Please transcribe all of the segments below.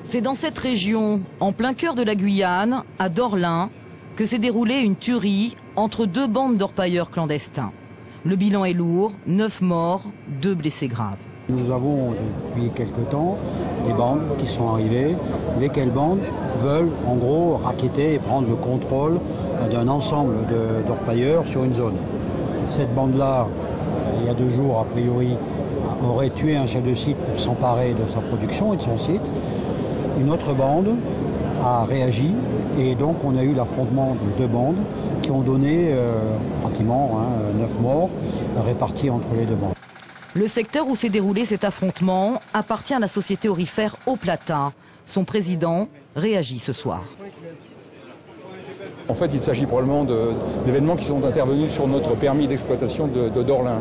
C'est dans cette région, en plein cœur de la Guyane, à Dorlin, que s'est déroulée une tuerie entre deux bandes d'orpailleurs clandestins. Le bilan est lourd, 9 morts, 2 blessés graves. Nous avons depuis quelque temps des bandes qui sont arrivées, lesquelles bandes veulent en gros racketter et prendre le contrôle d'un ensemble d'orpailleurs sur une zone. Cette bande-là, il y a 2 jours a priori, aurait tué un chef de site pour s'emparer de sa production et de son site. Une autre bande a réagi et donc on a eu l'affrontement de 2 bandes qui ont donné pratiquement 9 morts répartis entre les 2 bandes. Le secteur où s'est déroulé cet affrontement appartient à la société aurifère Haut Platin. Son président réagit ce soir. En fait, il s'agit probablement d'événements qui sont intervenus sur notre permis d'exploitation de Dorlin,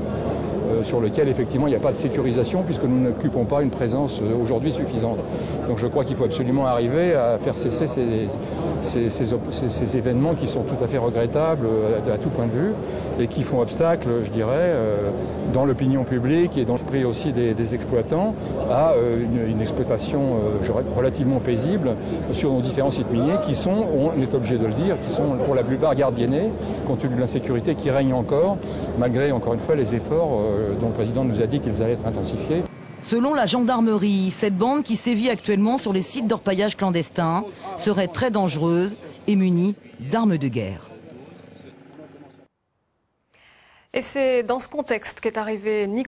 sur lequel effectivement il n'y a pas de sécurisation puisque nous n'occupons pas une présence aujourd'hui suffisante. Donc je crois qu'il faut absolument arriver à faire cesser ces événements qui sont tout à fait regrettables à tout point de vue et qui font obstacle, je dirais, dans l'opinion publique et dans l'esprit aussi des exploitants à une exploitation relativement paisible sur nos différents sites miniers qui sont, on est obligé de le dire, qui sont pour la plupart gardiennés compte tenu de l'insécurité qui règne encore, malgré encore une fois les efforts dont le président nous a dit qu'ils allaient être intensifiés. Selon la gendarmerie, cette bande qui sévit actuellement sur les sites d'orpaillage clandestins serait très dangereuse et munie d'armes de guerre. Et c'est dans ce contexte qu'est arrivé Nicolas